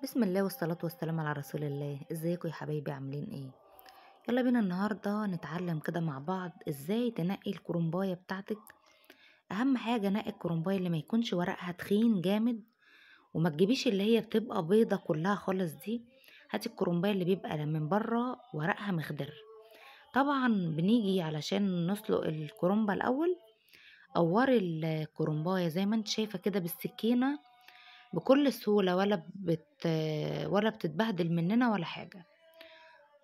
بسم الله والصلاة والسلام على رسول الله. ازيكم يا حبايبي، عاملين ايه؟ يلا بينا النهاردة نتعلم كده مع بعض ازاي تنقي الكرنباية بتاعتك. اهم حاجة نقي الكرنباية اللي ما يكونش ورقها تخين جامد، وما تجيبيش اللي هي بتبقى بيضة كلها خالص دي. هاتي الكرنباية اللي بيبقى من بره ورقها مخضر. طبعا بنيجي علشان نسلق الكرنبة الاول. قوري الكرنباية زي ما انت شايفة كده بالسكينة بكل سهولة، ولا بتتبهدل مننا ولا حاجة.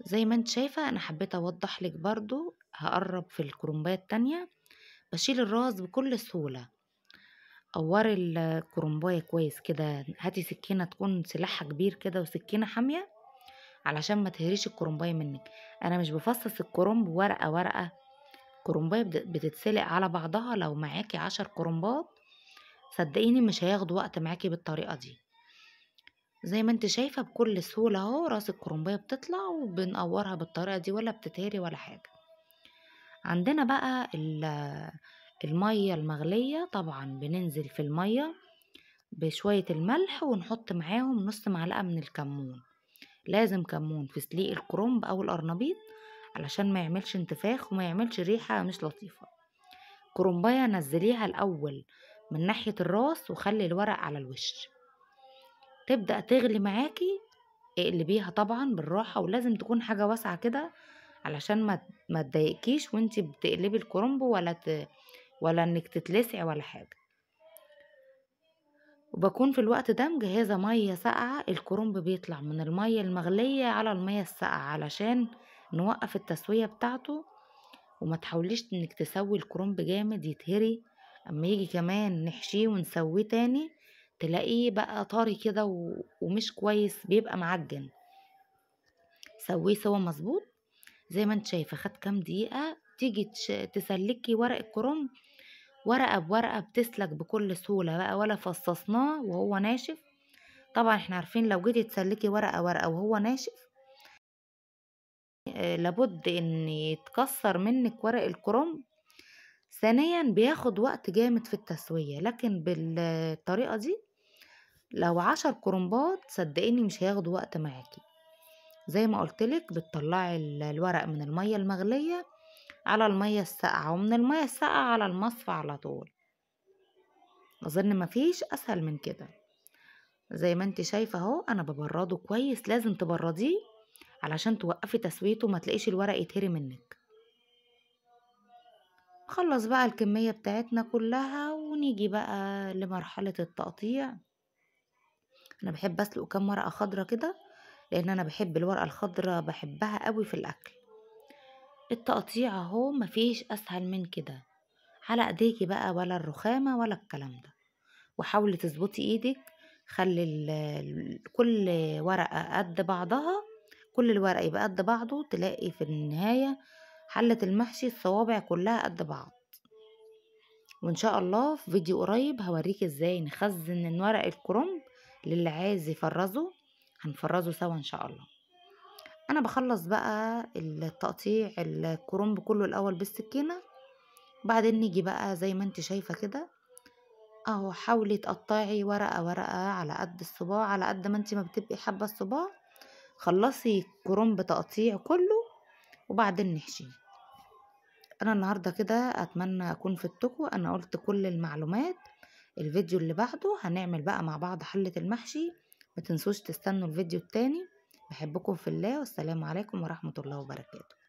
زي ما انت شايفة انا حبيت اوضح لك برضو. هقرب في الكرنباية التانية، بشيل الراس بكل سهولة. قوري الكرنباية كويس كده، هاتي سكينة تكون سلاحها كبير كده وسكينة حامية علشان ما تهريش الكرنباية منك. انا مش بفصص الكرنب ورقة ورقة. كرنباية بتتسلق على بعضها. لو معاكي 10 كرنبات صدقيني مش هياخدوا وقت معاكي بالطريقة دي. زي ما انت شايفة بكل سهولة اهو راس الكرنباية بتطلع، وبنقورها بالطريقة دي ولا بتتهري ولا حاجة. عندنا بقى المية المغلية. طبعا بننزل في المية بشوية الملح ونحط معاهم نص معلقة من الكمون. لازم كمون في سليق الكرنب او القرنبيط علشان ما يعملش انتفاخ وما يعملش ريحة مش لطيفة. كرنباية نزليها الاول من ناحية الراس وخلي الورق على الوش. تبدأ تغلي معاكي، اقلبيها طبعا بالراحة، ولازم تكون حاجة واسعة كده علشان ما تضايقكيش وانتي بتقلبي الكرنب، ولا انك تتلسعي ولا حاجة. وبكون في الوقت ده مجهزة مية ساقعة. الكرنب بيطلع من المية المغلية على المية الساقعة علشان نوقف التسوية بتاعته. وما تحاوليش انك تسوي الكرنب جامد يتهري. اما يجي كمان نحشيه ونسويه تاني تلاقيه بقى طري كده ومش كويس، بيبقى معجن. سويه سوا مظبوط. زي ما انت شايفة خد كام دقيقة. تيجي تسلكي ورق الكرنب ورقة بورقة بتسلك بكل سهولة بقى، ولا فصصناه وهو ناشف. طبعا احنا عارفين لو جيتي تسلكي ورقة ورقة وهو ناشف لابد ان يتكسر منك ورق الكرنب. ثانيا بياخد وقت جامد في التسوية، لكن بالطريقة دي لو 10 كرنبات صدقيني مش هياخدوا وقت معاكي. زي ما قلتلك بتطلعي الورق من المية المغلية على المية الساقعة، ومن المية الساقعة على المصفى على طول. اظن مفيش اسهل من كده. زي ما انت شايفة اهو انا ببرده كويس. لازم تبرديه علشان توقفي تسويته ما تلاقيش الورق يتهري منك. خلص بقى الكمية بتاعتنا كلها ونيجي بقى لمرحلة التقطيع. انا بحب اسلق كام ورقة خضرة كده لان انا بحب الورقة الخضرة، بحبها قوي في الاكل. التقطيع اهو مفيش اسهل من كده. على ايديكي بقى، ولا الرخامة ولا الكلام ده. وحاولي تظبطي ايدك. خلي كل ورقة قد بعضها. كل الورق يبقى قد بعضه، تلاقي في النهاية حلة المحشي الصوابع كلها قد بعض. وان شاء الله في فيديو قريب هوريك ازاي نخزن ورق الكرنب للي عايز يفرزه. هنفرزه سوا ان شاء الله. انا بخلص بقى التقطيع الكرنب كله الاول بالسكينة. بعدين نيجي بقى زي ما انت شايفة كده اهو. حاولي تقطعي ورقة ورقة على قد الصباع، على قد ما انت ما بتبقي حابة الصباع. خلصي كرنب تقطيع كله وبعدين نحشيه. انا النهاردة كده اتمنى اكون فدتكم. انا قلت كل المعلومات. الفيديو اللي بعده هنعمل بقى مع بعض حلة المحشي. ما تنسوش تستنوا الفيديو التاني. بحبكم في الله، والسلام عليكم ورحمة الله وبركاته.